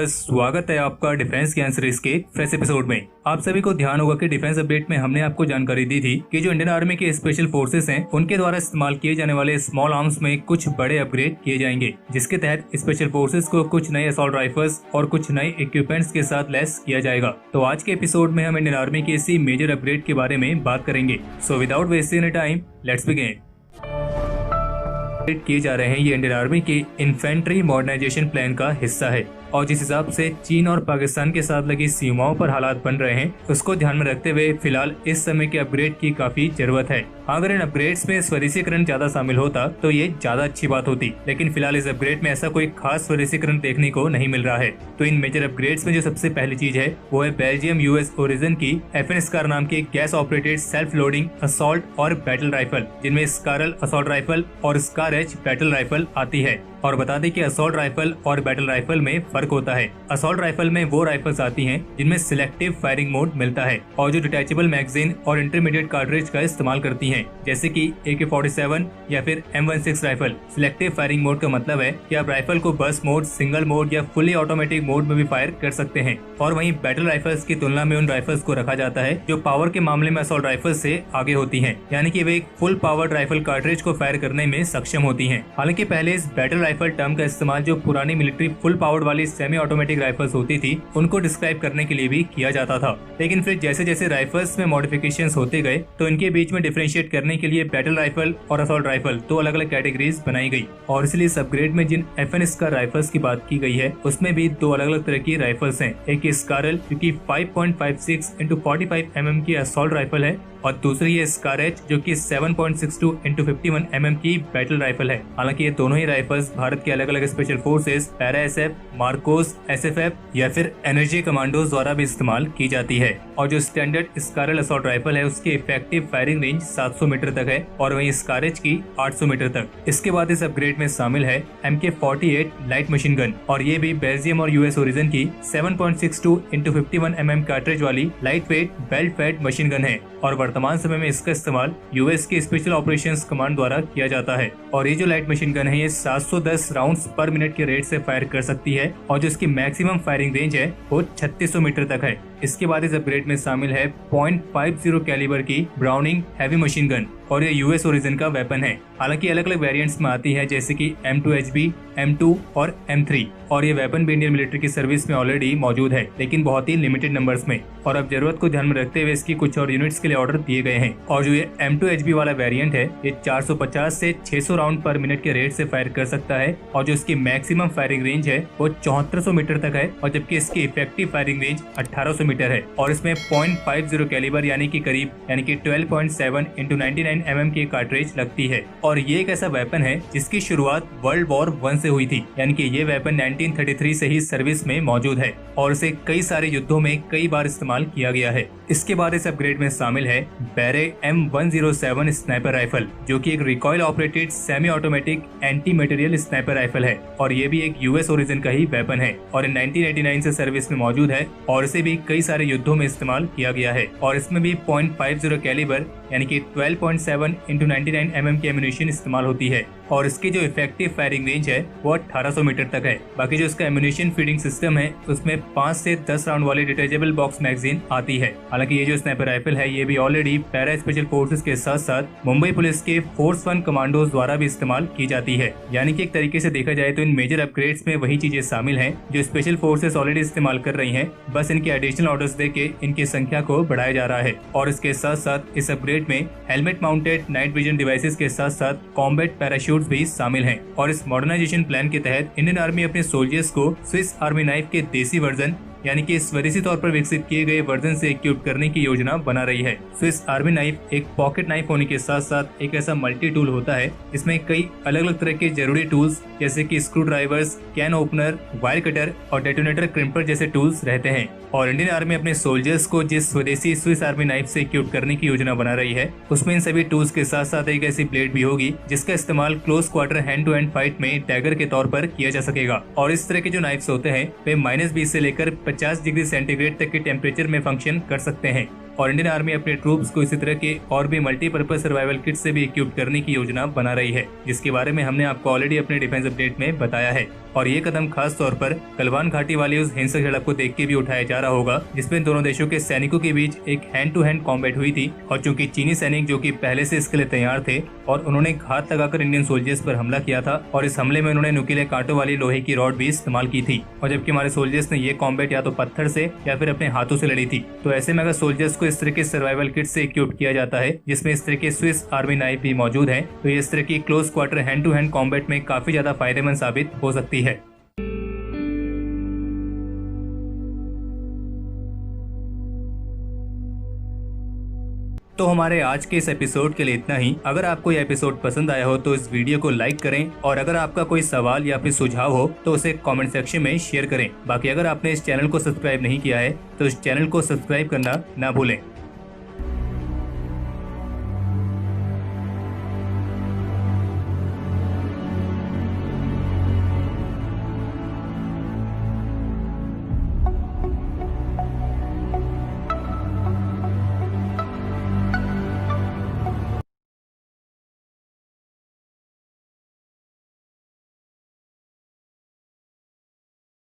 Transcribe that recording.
स्वागत है आपका डिफेंस के आंसर्स के फ्रेश एपिसोड में। आप सभी को ध्यान होगा कि डिफेंस अपडेट में हमने आपको जानकारी दी थी कि जो इंडियन आर्मी के स्पेशल फोर्सेस हैं उनके द्वारा इस्तेमाल किए जाने वाले स्मॉल आर्म्स में कुछ बड़े अपग्रेड किए जाएंगे, जिसके तहत स्पेशल फोर्सेस को कुछ नए असॉल्ट राइफल्स और कुछ नए इक्विपमेंट्स के साथ लैस किया जाएगा। तो आज के एपिसोड में हम इंडियन आर्मी के इसी मेजर अपग्रेड के बारे में बात करेंगे। So without wasting time let's begin. किए जा रहे हैं ये इंडियन आर्मी के इन्फेंट्री मॉडर्नाइजेशन प्लान का हिस्सा है और जिस हिसाब से चीन और पाकिस्तान के साथ लगी सीमाओं पर हालात बन रहे हैं उसको ध्यान में रखते हुए फिलहाल इस समय के अपग्रेड की काफी जरूरत है। अगर इन अपग्रेड्स में स्वदेशीकरण ज्यादा शामिल होता तो ये ज्यादा अच्छी बात होती, लेकिन फिलहाल इस अपग्रेड में ऐसा कोई खास स्वदेशीकरण देखने को नहीं मिल रहा है। तो इन मेजर अपग्रेड्स में जो सबसे पहली चीज है वो है बेल्जियम यूएस ओरिजिन की FN स्कार नाम की gas operated self loading assault और बैटल राइफल, जिनमें स्कारल असॉल्ट राइफल और स्कार एच बैटल राइफल आती है। और बता दें कि असॉल्ट राइफल और बैटल राइफल में फर्क होता है। असॉल्ट राइफल में वो राइफल्स आती हैं जिनमें सिलेक्टिव फायरिंग मोड मिलता है और जो डिटैचेबल मैगजीन और इंटरमीडिएट कार्ट्रिज का इस्तेमाल करती हैं, जैसे कि AK-47 या फिर M16 rifle. Selective firing mode का मतलब है कि आप राइफल को बर्स्ट मोड, सिंगल मोड या फुली ऑटोमेटिक मोड में भी फायर कर सकते हैं। और वहीं बैटल राइफल्स की तुलना में उन राइफल्स को रखा जाता है जो पावर के मामले में असॉल्ट राइफल से आगे होती हैं, यानी कि वे एक फुल पावर्ड राइफल कार्ट्रिज को फायर करने में सक्षम होती हैं। हालांकि पहले इस बैटल राइफल टर्म का इस्तेमाल जो पुरानी मिलिट्री फुल पावर्ड वाली सेमी ऑटोमेटिक राइफल्स होती थी उनको डिस्क्राइब करने के लिए भी किया जाता था, लेकिन फिर जैसे जैसे राइफल्स में मॉडिफिकेशंस होते गए तो इनके बीच में डिफरेंशिएट करने के लिए बैटल राइफल और असॉल्ट राइफल दो अलग अलग कैटेगरीज बनाई गई। और इसलिए इस अपग्रेड में जिन FN स्कार राइफल्स की बात की गई है उसमें भी दो अलग अलग तरह की राइफल्स हैं। एक स्कारल जो कि 5.56 × 45 mm की असॉल्ट राइफल है और दूसरी है स्कार एच जो कि 7.62 × 51 mm की बैटल राइफल है। हालांकि ये दोनों ही राइफल्स भारत के अलग अलग special forces, para SF, Marcos, SFF या फिर एनर्जी कमांडोज द्वारा भी इस्तेमाल की जाती है। और जो स्टैंडर्ड स्कारल असॉल्ट राइफल है उसकी इफेक्टिव फायरिंग रेंज 700 मीटर तक है और वहीं स्कार एच की 800 मीटर तक। इसके बाद इस अपग्रेड में शामिल है MK48 लाइट मशीन गन और ये भी बेल्जियम और US ओरिजिन की 7.62 × 51 mm कार्ट्रिज वाली light weight belt fed machine gun है और वर्तमान समय में इसका इस्तेमाल US के स्पेशल ऑपरेशंस कमांड द्वारा किया जाता है। और ये जो लाइट मशीन गन है ये 710 राउंड्स पर मिनट के रेट से फायर कर सकती है और जो इसकी मैक्सिमम फायरिंग रेंज है वो 3600 मीटर तक है। इसके बाद इस अपग्रेड में शामिल है .50 कैलिबर की ब्राउनिंग हैवी मशीन गन और ये US ओरिजिन का वेपन है। हालांकि अलग अलग वेरिएंट्स में आती है जैसे कि M2HB, M2 और M3 और ये वेपन भी इंडियन मिलिट्री की सर्विस में ऑलरेडी मौजूद है, लेकिन बहुत ही लिमिटेड नंबर्स में। और अब जरूरत को ध्यान में रखते हुए इसकी कुछ और यूनिट्स के लिए ऑर्डर दिए गए हैं। और जो ये M2HB वाला वेरिएंट है ये 450 से 600 राउंड पर मिनट के रेट से फायर कर सकता है और जो इसकी मैक्सिमम फायरिंग रेंज है वो 7400 मीटर तक है और जबकि इसकी इफेक्टिव फायरिंग रेंज 1800 मीटर है। और इसमें .50 कैलिबर यानी कि 12.7 × 99 mm की कार्ट्रिज लगती है। और ये एक ऐसा वेपन है जिसकी शुरुआत वर्ल्ड वॉर 1 से हुई थी, यानी कि ये वेपन 1933 से ही सर्विस में मौजूद है और इसे कई सारे युद्धों में कई बार इस्तेमाल किया गया है। इसके बाद इस अपग्रेड में शामिल है बैरे M107 स्नाइपर राइफल जो कि एक recoil operated semi automatic anti material sniper rifle है और ये भी एक US ओरिजिन का ही वेपन है और 1989 से सर्विस में मौजूद है और इसे भी कई सारे युद्धों में इस्तेमाल किया गया है। और इसमें भी .50 कैलिबर यानी कि 12.7 × 99 mm की एम्यूनिशन इस्तेमाल होती है और इसकी जो इफेक्टिव फायरिंग रेंज है वो 1800 मीटर तक है। बाकी जो इसका एम्यूनिशन फीडिंग सिस्टम है उसमें 5 से 10 राउंड वाली डिटेचेबल बॉक्स मैगजीन आती है। हालांकि ये जो स्नाइपर राइफल है ये भी ऑलरेडी पैरा स्पेशल फोर्सेस के साथ साथ मुंबई पुलिस के फोर्स 1 कमांडोज द्वारा भी इस्तेमाल की जाती है। यानी कि एक तरीके से देखा जाए तो इन मेजर अपग्रेड्स में वही चीजें शामिल हैं जो स्पेशल फोर्सेस ऑलरेडी इस्तेमाल कर रही हैं, बस इनके एडिशनल ऑर्डर्स देके इनकी संख्या को बढ़ाया जा रहा है। और इसके साथ साथ इस अपग्रेड में helmet mounted night vision devices के साथ साथ कॉम्बैट पैराशूट्स भी शामिल हैं। और इस मॉडर्नाइजेशन प्लान के तहत इंडियन आर्मी अपने सोल्जर्स को स्विस आर्मी नाइफ के देसी वर्जन यानी कि स्वदेशी तौर पर विकसित किए गए वर्जन से इक्विप करने की योजना बना रही है। स्विस आर्मी नाइफ एक पॉकेट नाइफ होने के साथ साथ एक ऐसा मल्टी टूल होता है इसमें कई अलग अलग तरह के जरूरी टूल्स जैसे कि screw drivers, can opener, wire cutter और डेटोनेटर क्रिम्पर जैसे टूल्स रहते हैं। और इंडियन आर्मी अपने सोल्जर्स को जिस स्वदेशी स्विस आर्मी नाइफ से इक्विप करने की योजना बना रही है उसमें इन सभी टूल्स के साथ साथ एक ऐसी ब्लेड भी होगी जिसका इस्तेमाल close quarter hand to hand fight में डैगर के तौर पर किया जा सकेगा। और इस तरह के जो नाइफ्स होते हैं वे -20 से लेकर 50 डिग्री सेंटीग्रेड तक के टेम्परेचर में फंक्शन कर सकते हैं। और इंडियन आर्मी अपने ट्रूप्स को इसी तरह के और भी मल्टीपर्पज सर्वाइवल किट से भी इक्विप करने की योजना बना रही है, जिसके बारे में हमने आपको ऑलरेडी अपने डिफेंस अपडेट में बताया है। और ये कदम खास तौर पर गलवान घाटी वाली उस हिंसक झड़प को देख के भी उठाया जा रहा होगा जिसमें दोनों देशों के सैनिकों के बीच एक हैंड टू हैंड कॉम्बैट हुई थी। और चूंकि चीनी सैनिक जो कि पहले से इसके लिए तैयार थे और उन्होंने घात लगाकर इंडियन सोल्जर्स पर हमला किया था और इस हमले में उन्होंने नुकीले कांटों वाली लोहे की रॉड भी इस्तेमाल की थी। और जबकि हमारे सोल्जर्स ने ये कॉम्बैट या तो पत्थर से या फिर अपने हाथों से लड़ी थी। तो ऐसे में अगर सोल्जर्स को इस तरह के सर्वाइवल किट से इक्विप किया जाता है जिसमें इस तरह के स्विस आर्मी नाइफ भी मौजूद है तो ये इस तरह की close quarter hand to hand combat में काफी ज्यादा फायदेमंद साबित हो सकती है। तो हमारे आज के इस एपिसोड के लिए इतना ही। अगर आपको यह एपिसोड पसंद आया हो तो इस वीडियो को लाइक करें और अगर आपका कोई सवाल या फिर सुझाव हो तो उसे कमेंट सेक्शन में शेयर करें। बाकी अगर आपने इस चैनल को सब्सक्राइब नहीं किया है तो इस चैनल को सब्सक्राइब करना ना भूलें।